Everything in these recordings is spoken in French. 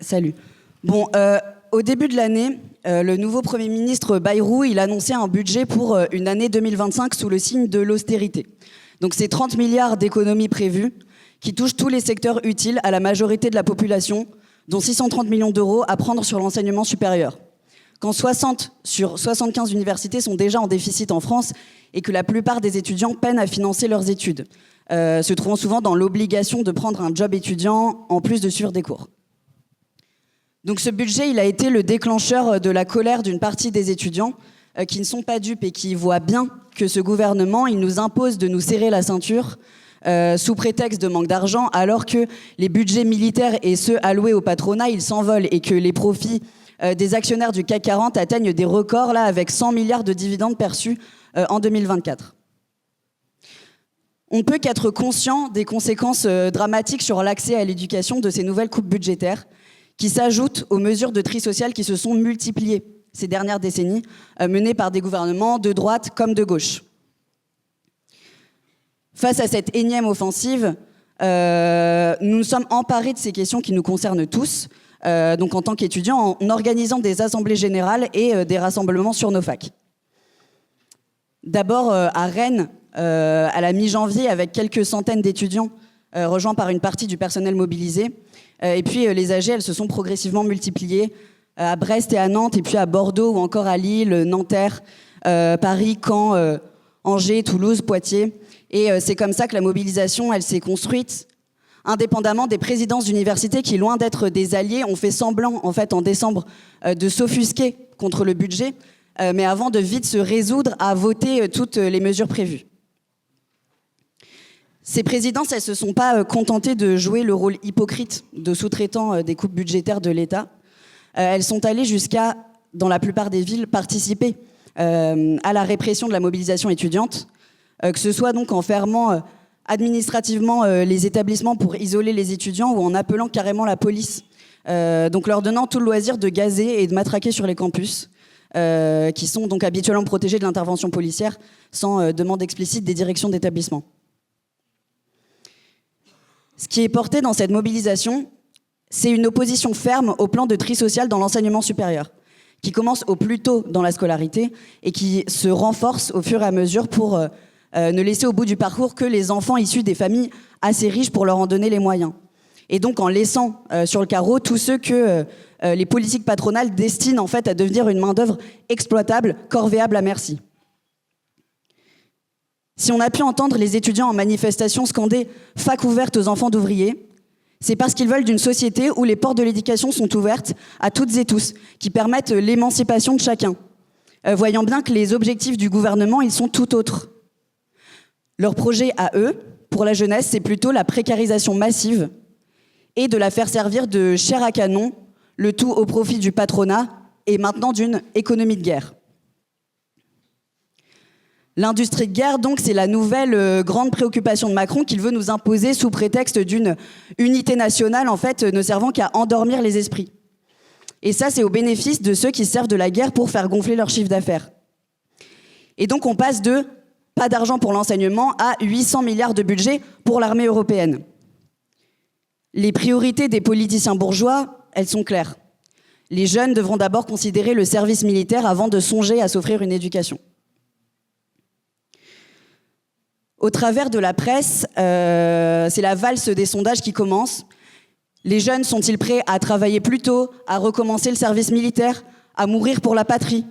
Salut. Bon, au début de l'année, le nouveau Premier ministre Bayrou, il annonçait un budget pour une année 2025 sous le signe de l'austérité. Donc c'est 30 milliards d'économies prévues qui touchent tous les secteurs utiles à la majorité de la population, dont 630 millions d'euros à prendre sur l'enseignement supérieur. Quand 60 sur 75 universités sont déjà en déficit en France et que la plupart des étudiants peinent à financer leurs études, se trouvant souvent dans l'obligation de prendre un job étudiant en plus de suivre des cours. Donc ce budget, il a été le déclencheur de la colère d'une partie des étudiants qui ne sont pas dupes et qui voient bien que ce gouvernement, il nous impose de nous serrer la ceinture sous prétexte de manque d'argent, alors que les budgets militaires et ceux alloués au patronat, ils s'envolent et que les profits des actionnaires du CAC 40 atteignent des records là, avec 100 milliards de dividendes perçus en 2024. On ne peut qu'être conscient des conséquences dramatiques sur l'accès à l'éducation de ces nouvelles coupes budgétaires qui s'ajoutent aux mesures de tri social qui se sont multipliées ces dernières décennies, menées par des gouvernements de droite comme de gauche. Face à cette énième offensive, nous nous sommes emparés de ces questions qui nous concernent tous, donc en tant qu'étudiants, en organisant des assemblées générales et des rassemblements sur nos facs. D'abord à Rennes, à la mi-janvier, avec quelques centaines d'étudiants rejoints par une partie du personnel mobilisé. Et puis les AG, elles se sont progressivement multipliées à Brest et à Nantes, et puis à Bordeaux ou encore à Lille, Nanterre, Paris, Caen, Angers, Toulouse, Poitiers. Et c'est comme ça que la mobilisation, elle s'est construite, indépendamment des présidences d'universités qui, loin d'être des alliés, ont fait semblant, en fait, en décembre, de s'offusquer contre le budget, mais avant de vite se résoudre à voter toutes les mesures prévues. Ces présidences, elles ne se sont pas contentées de jouer le rôle hypocrite de sous-traitants des coupes budgétaires de l'État. Elles sont allées jusqu'à, dans la plupart des villes, participer à la répression de la mobilisation étudiante, que ce soit donc en fermant administrativement les établissements pour isoler les étudiants ou en appelant carrément la police, donc leur donnant tout le loisir de gazer et de matraquer sur les campus, qui sont donc habituellement protégés de l'intervention policière sans demande explicite des directions d'établissement. Ce qui est porté dans cette mobilisation, c'est une opposition ferme au plan de tri social dans l'enseignement supérieur, qui commence au plus tôt dans la scolarité et qui se renforce au fur et à mesure pour ne laisser au bout du parcours que les enfants issus des familles assez riches pour leur en donner les moyens. Et donc en laissant sur le carreau tous ceux que les politiques patronales destinent en fait à devenir une main-d'œuvre exploitable, corvéable à merci. Si on a pu entendre les étudiants en manifestation scander « fac ouverte aux enfants d'ouvriers », c'est parce qu'ils veulent d'une société où les portes de l'éducation sont ouvertes à toutes et tous, qui permettent l'émancipation de chacun, voyant bien que les objectifs du gouvernement, ils sont tout autres. Leur projet à eux, pour la jeunesse, c'est plutôt la précarisation massive et de la faire servir de chair à canon, le tout au profit du patronat et maintenant d'une économie de guerre. L'industrie de guerre, donc, c'est la nouvelle grande préoccupation de Macron qu'il veut nous imposer sous prétexte d'une unité nationale, en fait, ne servant qu'à endormir les esprits. Et ça, c'est au bénéfice de ceux qui servent de la guerre pour faire gonfler leur chiffre d'affaires. Et donc, on passe de pas d'argent pour l'enseignement à 800 milliards de budget pour l'armée européenne. Les priorités des politiciens bourgeois, elles sont claires. Les jeunes devront d'abord considérer le service militaire avant de songer à s'offrir une éducation. Au travers de la presse, c'est la valse des sondages qui commence. Les jeunes sont-ils prêts à travailler plus tôt, à recommencer le service militaire, à mourir pour la patrie ?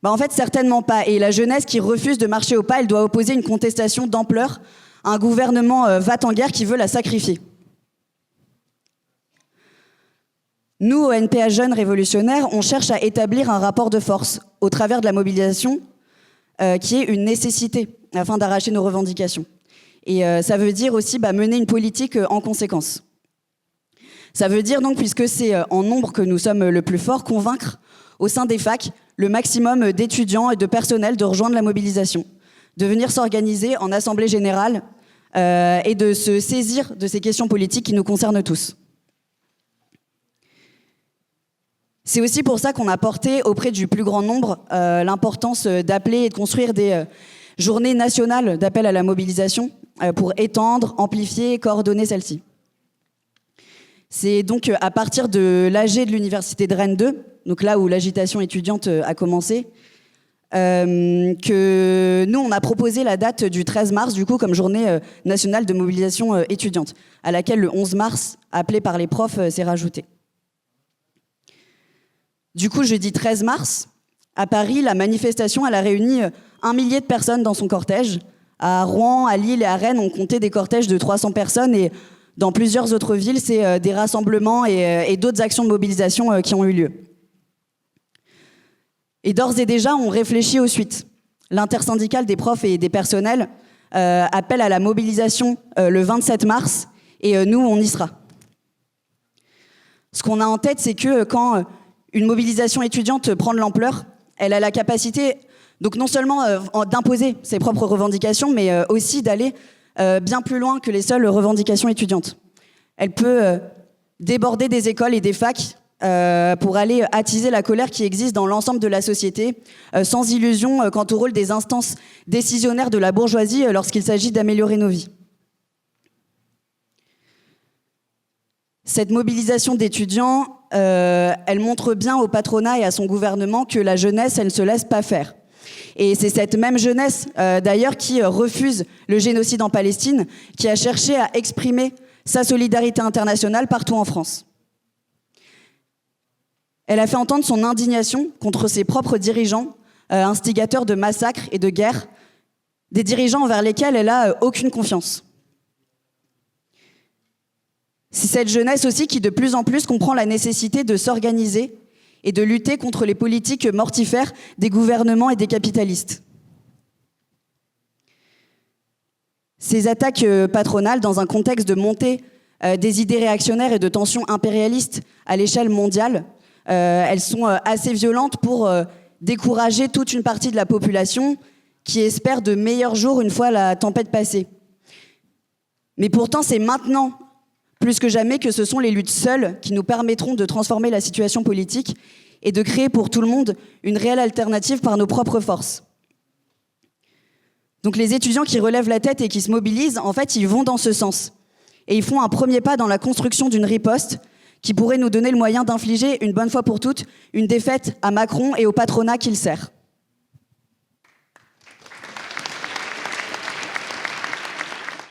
En fait, certainement pas. Et la jeunesse qui refuse de marcher au pas, elle doit opposer une contestation d'ampleur à un gouvernement va-t-en-guerre qui veut la sacrifier. Nous, au NPA Jeunes Révolutionnaires, on cherche à établir un rapport de force au travers de la mobilisation qui est une nécessité afin d'arracher nos revendications. Et ça veut dire aussi mener une politique en conséquence. Ça veut dire donc, puisque c'est en nombre que nous sommes le plus fort, convaincre au sein des facs le maximum d'étudiants et de personnel de rejoindre la mobilisation, de venir s'organiser en assemblée générale et de se saisir de ces questions politiques qui nous concernent tous. C'est aussi pour ça qu'on a porté auprès du plus grand nombre l'importance d'appeler et de construire des journées nationales d'appel à la mobilisation pour étendre, amplifier et coordonner celle-ci. C'est donc à partir de l'AG de l'université de Rennes 2, donc là où l'agitation étudiante a commencé, que nous, on a proposé la date du 13 mars, du coup, comme journée nationale de mobilisation étudiante, à laquelle le 11 mars, appelé par les profs, s'est rajouté. Du coup, jeudi 13 mars, à Paris, la manifestation, elle a réuni 1 millier de personnes dans son cortège. À Rouen, à Lille et à Rennes, on comptait des cortèges de 300 personnes et dans plusieurs autres villes, c'est des rassemblements et d'autres actions de mobilisation qui ont eu lieu. Et d'ores et déjà, on réfléchit aux suites. L'intersyndicale des profs et des personnels appelle à la mobilisation le 27 mars et nous, on y sera. Ce qu'on a en tête, c'est que quand une mobilisation étudiante prend de l'ampleur, elle a la capacité, donc non seulement d'imposer ses propres revendications, mais aussi d'aller bien plus loin que les seules revendications étudiantes. Elle peut déborder des écoles et des facs pour aller attiser la colère qui existe dans l'ensemble de la société, sans illusion quant au rôle des instances décisionnaires de la bourgeoisie lorsqu'il s'agit d'améliorer nos vies. Cette mobilisation d'étudiants, elle montre bien au patronat et à son gouvernement que la jeunesse, elle ne se laisse pas faire. Et c'est cette même jeunesse, d'ailleurs, qui refuse le génocide en Palestine, qui a cherché à exprimer sa solidarité internationale partout en France. Elle a fait entendre son indignation contre ses propres dirigeants, instigateurs de massacres et de guerres, des dirigeants envers lesquels elle n'a aucune confiance. C'est cette jeunesse aussi qui, de plus en plus, comprend la nécessité de s'organiser et de lutter contre les politiques mortifères des gouvernements et des capitalistes. Ces attaques patronales, dans un contexte de montée des idées réactionnaires et de tensions impérialistes à l'échelle mondiale, elles sont assez violentes pour décourager toute une partie de la population qui espère de meilleurs jours une fois la tempête passée. Mais pourtant, c'est maintenant, plus que jamais, que ce sont les luttes seules qui nous permettront de transformer la situation politique et de créer pour tout le monde une réelle alternative par nos propres forces. Donc les étudiants qui relèvent la tête et qui se mobilisent, en fait, ils vont dans ce sens. Et ils font un premier pas dans la construction d'une riposte qui pourrait nous donner le moyen d'infliger, une bonne fois pour toutes, une défaite à Macron et au patronat qu'il sert.